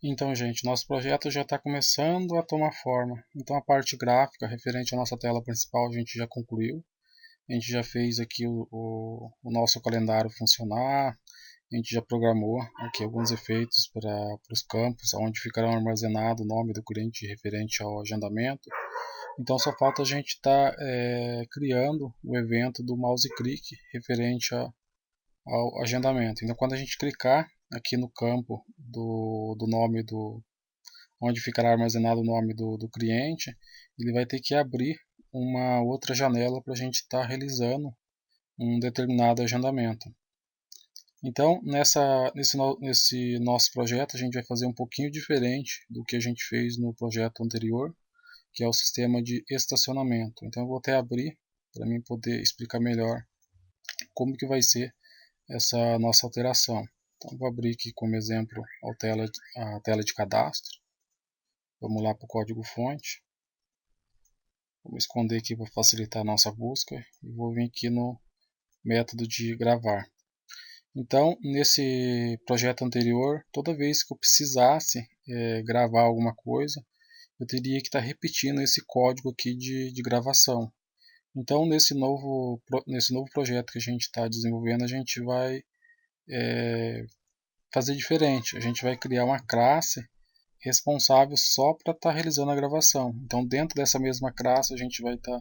Então, gente, nosso projeto já está começando a tomar forma. Então, a parte gráfica referente à nossa tela principal a gente já concluiu. A gente já fez aqui o nosso calendário funcionar. A gente já programou aqui alguns efeitos para os campos, onde ficarão armazenado o nome do cliente referente ao agendamento. Então, só falta a gente estar criando o evento do mouse click referente ao agendamento. Então, quando a gente clicar aqui no campo do nome onde ficará armazenado o nome do cliente, ele vai ter que abrir uma outra janela para a gente estar realizando um determinado agendamento. Então, nesse nosso projeto, a gente vai fazer um pouquinho diferente do que a gente fez no projeto anterior, que é o sistema de estacionamento. Então, eu vou até abrir para mim poder explicar melhor como que vai ser essa nossa alteração. Então, vou abrir aqui como exemplo a tela de cadastro. Vamos lá para o código fonte. Vou esconder aqui para facilitar a nossa busca e vou vir aqui no método de gravar. Então, nesse projeto anterior, toda vez que eu precisasse gravar alguma coisa, eu teria que estar repetindo esse código aqui de gravação. Então, nesse novo projeto que a gente está desenvolvendo, a gente vai fazer diferente. A gente vai criar uma classe responsável só para estar realizando a gravação. Então, dentro dessa mesma classe, a gente vai estar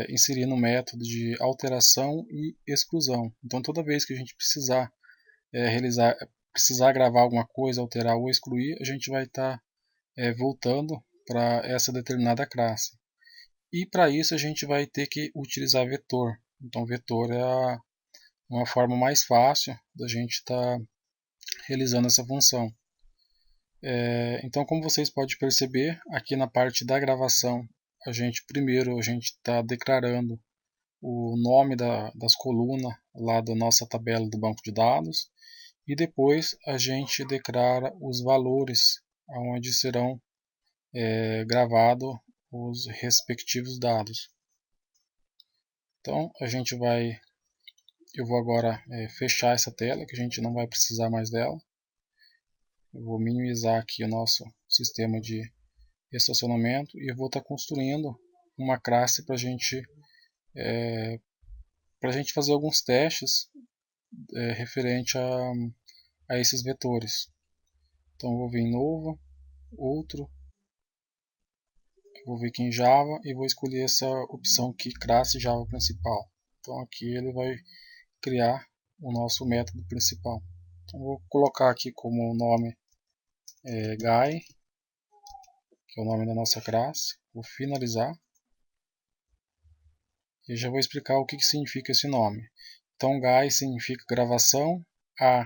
inserindo o método de alteração e exclusão. Então, toda vez que a gente precisar gravar alguma coisa, alterar ou excluir, a gente vai estar voltando para essa determinada classe. E para isso a gente vai ter que utilizar vetor. Então, vetor é uma forma mais fácil da gente estar realizando essa função. Então, como vocês podem perceber, aqui na parte da gravação, primeiro a gente está declarando o nome das colunas lá da nossa tabela do banco de dados e depois a gente declara os valores onde serão gravados os respectivos dados. Então eu vou agora fechar essa tela que a gente não vai precisar mais dela. Eu vou minimizar aqui o nosso sistema de estacionamento e eu vou estar construindo uma classe para a gente fazer alguns testes referente a esses vetores. Então eu vou vir em novo, outro, vou vir aqui em Java e vou escolher essa opção aqui, classe Java principal. Então aqui ele vai criar o nosso método principal. Então vou colocar aqui como nome Guy, que é o nome da nossa classe. Vou finalizar e já vou explicar o que significa esse nome. Então Guy significa gravação, A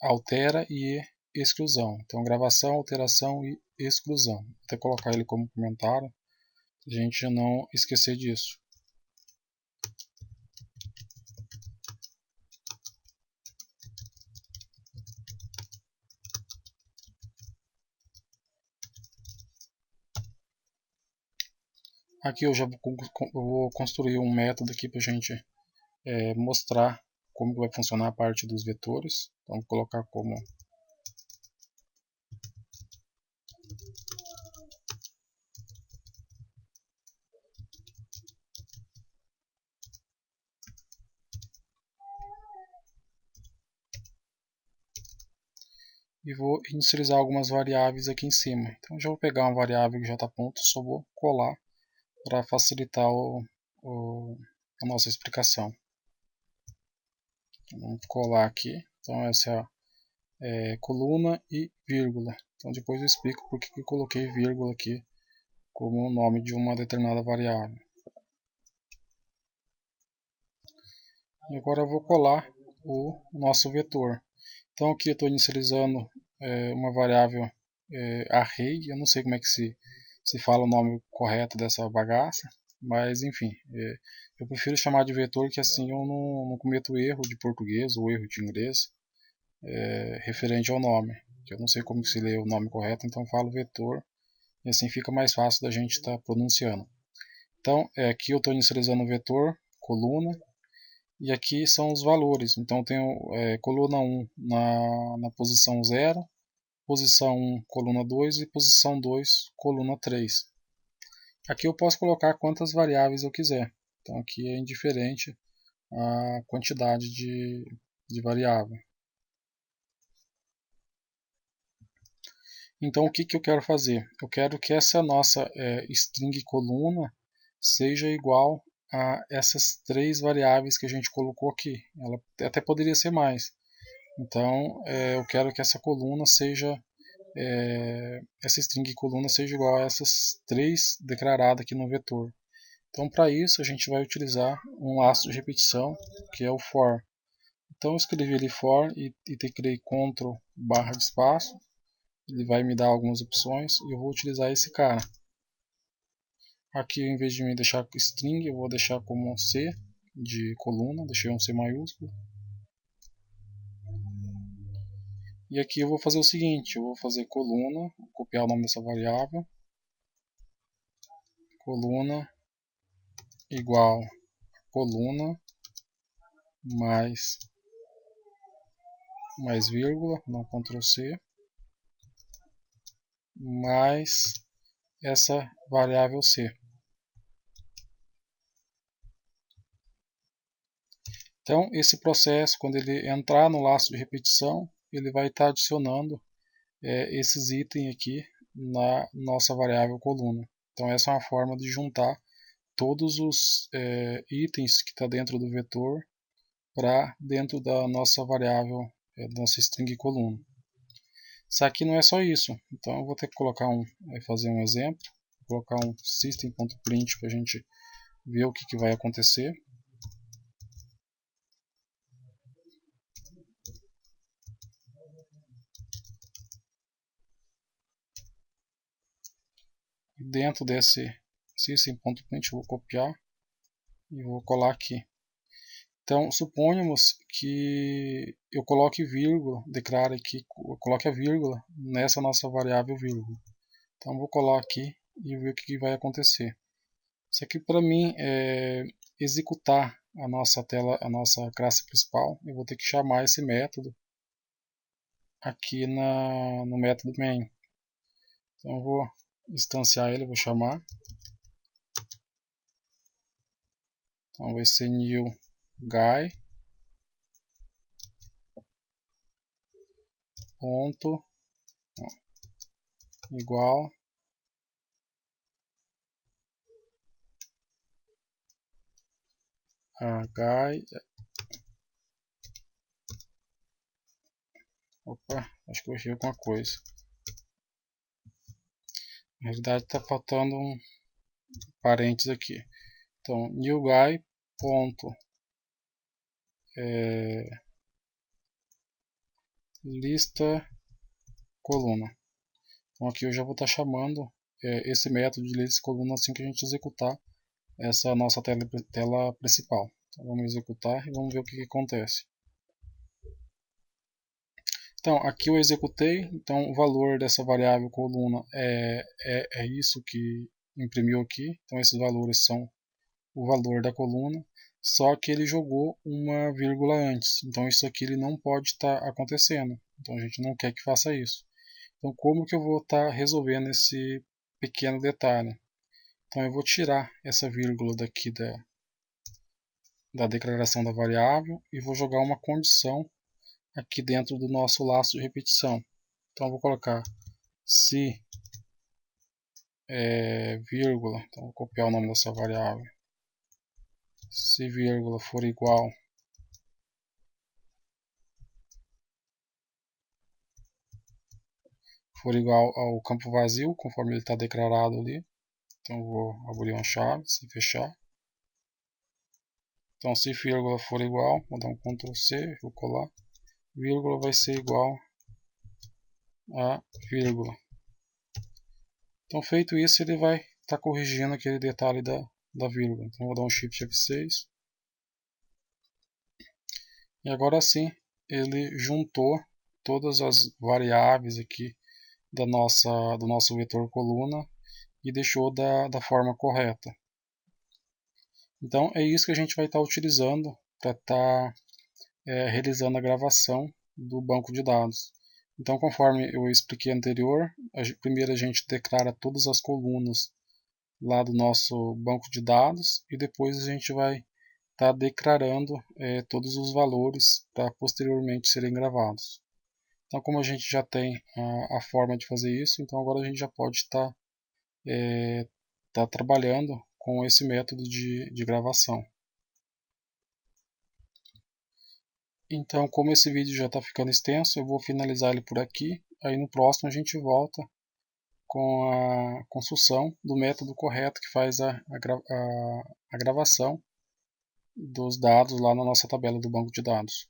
altera e exclusão. Então gravação, alteração e exclusão. Vou até colocar ele como comentário, a gente não esquecer disso. Aqui eu já vou construir um método aqui para a gente mostrar como vai funcionar a parte dos vetores. Então vou colocar como e vou inicializar algumas variáveis aqui em cima. Então já vou pegar uma variável que já está pronta, só vou colar para facilitar a nossa explicação. Então, vamos colar aqui. Então essa é coluna e vírgula. Então depois eu explico porque eu coloquei vírgula aqui como o nome de uma determinada variável. E agora eu vou colar o nosso vetor. Então aqui eu estou inicializando uma variável array, eu não sei como é que se fala o nome correto dessa bagaça, mas enfim, eu prefiro chamar de vetor que assim eu não cometo erro de português ou erro de inglês referente ao nome, que eu não sei como se lê o nome correto, então eu falo vetor e assim fica mais fácil da gente estar pronunciando. Então aqui eu estou inicializando o vetor, coluna, e aqui são os valores. Então eu tenho coluna 1 na posição 0, posição 1, coluna 2 e posição 2, coluna 3. Aqui eu posso colocar quantas variáveis eu quiser. Então aqui é indiferente a quantidade de variável. Então o que eu quero fazer? Eu quero que essa nossa string coluna seja igual a essas 3 variáveis que a gente colocou aqui. Ela até poderia ser mais. Então eu quero que essa coluna seja, essa string coluna seja igual a essas 3 declaradas aqui no vetor. Então para isso a gente vai utilizar um laço de repetição, que é o for. Então eu escrevi ali for e teclei Ctrl barra de espaço. Ele vai me dar algumas opções e eu vou utilizar esse cara. Aqui, em vez de me deixar string, eu vou deixar como um C de coluna, deixei um C maiúsculo. E aqui eu vou fazer o seguinte, eu vou fazer coluna, vou copiar o nome dessa variável, coluna igual a coluna mais vírgula, não Ctrl C, mais essa variável C. Então, esse processo, quando ele entrar no laço de repetição, ele vai estar adicionando esses itens aqui na nossa variável coluna. Então, essa é uma forma de juntar todos os itens que está dentro do vetor para dentro da nossa variável, da nossa string coluna. Isso aqui não é só isso, então eu vou ter que colocar fazer um exemplo, vou colocar um system.print para a gente ver o que vai acontecer. Dentro desse system.print eu vou copiar e vou colar aqui. Então, suponhamos que eu coloque vírgula, declare que eu coloque a vírgula nessa nossa variável vírgula. Então, vou colar aqui e ver o que vai acontecer. Isso aqui para mim executar a nossa tela, a nossa classe principal. Eu vou ter que chamar esse método aqui no método main. Então, eu vou instanciar ele, vou chamar. Então, vai ser new guy ponto igual a guy. Opa, acho que eu errei alguma coisa. Na realidade está faltando um parênteses aqui. Então, new guy ponto lista coluna. Então aqui eu já vou estar chamando esse método de lista coluna assim que a gente executar essa nossa tela principal. Então vamos executar e vamos ver o que acontece. Então aqui eu executei, então o valor dessa variável coluna é isso que imprimiu aqui. Então esses valores são o valor da coluna, só que ele jogou uma vírgula antes. Então isso aqui ele não pode estar acontecendo. Então a gente não quer que faça isso. Então como que eu vou estar resolvendo esse pequeno detalhe? Então eu vou tirar essa vírgula daqui da declaração da variável e vou jogar uma condição aqui dentro do nosso laço de repetição. Então eu vou colocar se vírgula, então vou copiar o nome dessa variável, se vírgula for igual ao campo vazio, conforme ele está declarado ali. Então eu vou abrir uma chave, se fechar. Então se vírgula for igual, vou dar um Ctrl C, vou colar, vírgula vai ser igual a vírgula. Então feito isso, ele vai estar corrigindo aquele detalhe da vírgula. Então vou dar um Shift F6. E agora sim, ele juntou todas as variáveis aqui do nosso vetor coluna e deixou da forma correta. Então é isso que a gente vai estar utilizando para estar realizando a gravação do banco de dados. Então, conforme eu expliquei anterior, primeiro a gente declara todas as colunas lá do nosso banco de dados e depois a gente vai estar declarando todos os valores para posteriormente serem gravados. Então, como a gente já tem a forma de fazer isso, então agora a gente já pode estar trabalhando com esse método de gravação. Então, como esse vídeo já está ficando extenso, eu vou finalizar ele por aqui. Aí no próximo a gente volta com a construção do método correto que faz a gravação dos dados lá na nossa tabela do banco de dados.